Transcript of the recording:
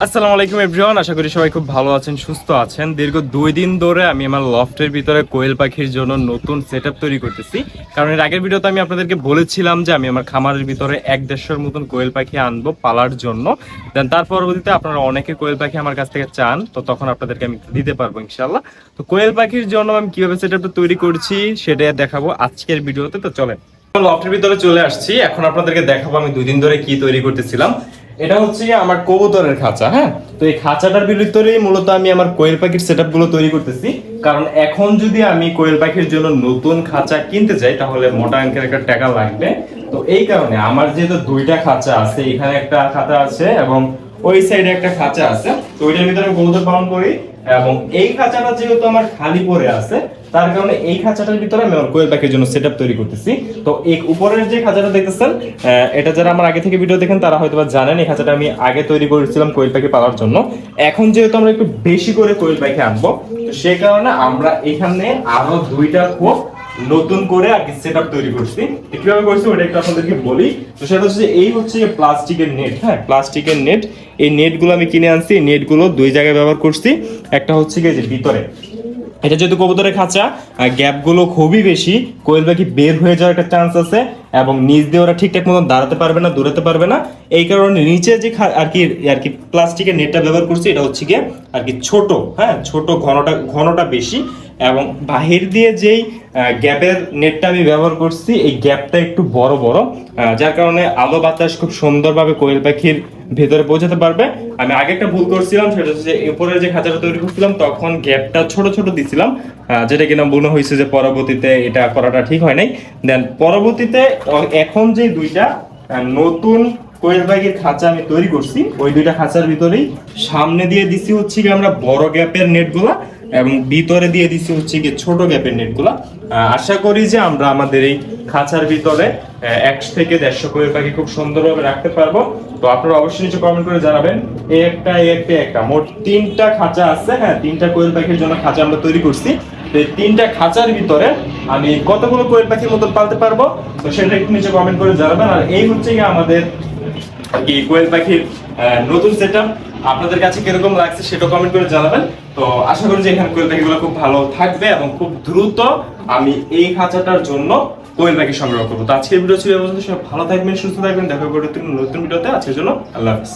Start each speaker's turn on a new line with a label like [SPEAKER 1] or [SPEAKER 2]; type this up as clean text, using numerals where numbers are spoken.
[SPEAKER 1] আসসালামু আলাইকুম এভরিওয়ান, আশা করি সবাই খুব ভালো আছেন, সুস্থ আছেন। দীর্ঘ 2 দিন ধরে আমি আমার লফটের ভিতরে কোয়েল পাখির জন্য নতুন সেটআপ তৈরি করতেছি। কারণ এর আগের ভিডিওতে আমি আপনাদেরকে বলেছিলাম যে আমি আমার খামারের ভিতরে 1-150 মতন কোয়েল পাখি আনবো পালার জন্য। দেন তার পরবর্তীতে আপনারা অনেকে কোয়েল পাখি আমার কাছ থেকে চান, তো তখন আপনাদেরকে আমি দিতে পারবো ইনশাল্লাহ। তো কোয়েল পাখির জন্য আমি কিভাবে সেটআপটা তৈরি করছি সেটা দেখাবো আজকের ভিডিওতে। তো চলেন, লফটের ভিতরে চলে আসছি। এখন আপনাদেরকে দেখাবো আমি 2 দিন ধরে কি তৈরি করতেছিলাম। এটা হচ্ছে আমার কবুতরের খাঁচা। হ্যাঁ, তো এই খাঁচাটার ভিতরেই মূলত আমি আমার কোয়েল পাখির সেটআপ গুলো তৈরি করতেছি। কারণ এখন যদি আমি কোয়েল পাখির জন্য নতুন খাঁচা কিনতে যাই তাহলে মোটা অঙ্কের একটা টাকা লাগবে। তো এই কারণে আমার যেহেতু 2টা খাঁচা আছে, এখানে একটা খাঁচা আছে এবং ওই সাইডে একটা খাঁচা আছে, তো ওইটার ভিতরে আমি কবুতর পালন করি। এবং এই খাঁচাটা যেহেতু আমার খালি পড়ে আছে, তার কারণে এই খাঁচাটার ভিতরে আমি আমার কোয়েল পাখির জন্য সেটআপ তৈরি করতেছি। তো এই উপরের যে খাঁচাটা দেখতেছেন, এটা যারা আমার আগে থেকে ভিডিও দেখেন তারা হয়তো জানেন এই খাঁচাটা আমি আগে তৈরি করেছিলাম কোয়েল পাখি পালার জন্য। এখন যেহেতু আমরা একটু বেশি করে কোয়েল পাখি আনবো, তো সেই কারণে আমরা এখানে আরো 2টা খোপ নতুন করে আর কি সেটআপ তৈরি করছি। কিভাবে করছি ওটা একটু আপনাদেরকে বলি। তো সেটা হচ্ছে এই হচ্ছে প্লাস্টিকের নেট। হ্যাঁ, প্লাস্টিকের নেট। এই নেটগুলো আমি কিনে আনছি। এই নেটগুলো 2 জায়গায় ব্যবহার করছি। একটা হচ্ছে কি যে ভিতরে, এটা যেহেতু কবুতরের খাঁচা, গ্যাপগুলো খুবই বেশি, কোয়েল পাখি বের হয়ে যাওয়ার একটা চান্স আছে এবং নিচ দিয়ে ওরা ঠিকঠাক মতো দাঁড়াতে পারবে না, দৌড়াতে পারবে না। এই কারণে নিচে যে আর কি প্লাস্টিকের নেটটা ব্যবহার করছি, এটা হচ্ছে গিয়ে আর কি ছোট। হ্যাঁ, ছোট, ঘনটা বেশি এবং বাহির দিয়ে যেই গ্যাপের নেটটা আমি ব্যবহার করছি, এই গ্যাপটা একটু বড় বড়, যার কারণে আলো বাতাস খুব সুন্দরভাবে কোয়েল পাখির ভেতরে পৌঁছাতে পারবে। আমি আগে একটা ভুল করছিলাম, সেটা হচ্ছে উপরে যে খাঁচাটা তৈরি করছিলাম তখন গ্যাপটা ছোট ছোট দিছিলাম, যেটা কিনা মনে হয়েছে যে পরবর্তীতে এটা করাটা ঠিক হয় নাই। দেন পরবর্তীতে এখন যে 2টা নতুন কোয়েল পাখির খাঁচা আমি তৈরি করছি, ওই 2টা খাঁচার ভিতরেই সামনে দিয়ে দিছি হচ্ছে কি আমরা বড় গ্যাপের নেটগুলা এবং ভিতরে দিয়ে দিছি হচ্ছে কি ছোট গ্যাপের নেটগুলা। আশা করি যে আমরা আমাদের এই খাঁচার ভিতরে 1 থেকে 150 কোয়েল পাখি খুব সুন্দরভাবে রাখতে পারবো। তো আপনারা অবশ্যই নিচে কমেন্ট করে জানাবেন। এই একটা মোট 3টা খাঁচা আছে। হ্যাঁ, 3টা কোয়েল পাখির জন্য খাঁচা আমরা তৈরি করছি। তো এই 3টা খাঁচার ভিতরে আমি কতগুলো কোয়েল পাখির মতন পালতে পারবো, তো সেটা একটু নিচে কমেন্ট করে জানাবেন। আর এই হচ্ছে কি আমাদের কি কোয়েল পাখির নতুন সেটআপ। আপনাদের কাছে কিরকম লাগছে সেটা কমেন্ট করে জানাবেন। তো আশা করি যে এখানে কোয়েল পাখিগুলো খুব ভালো থাকবে এবং খুব দ্রুত আমি এই খাঁচাটার জন্য কোয়েল পাখি সংগ্রহ করবো। তো আজকের ভিডিও ছিল, সব ভালো থাকবেন, সুস্থ থাকবেন। দেখা করতে নতুন ভিডিওতে। আজকের জন্য আল্লাহ হাফেজ।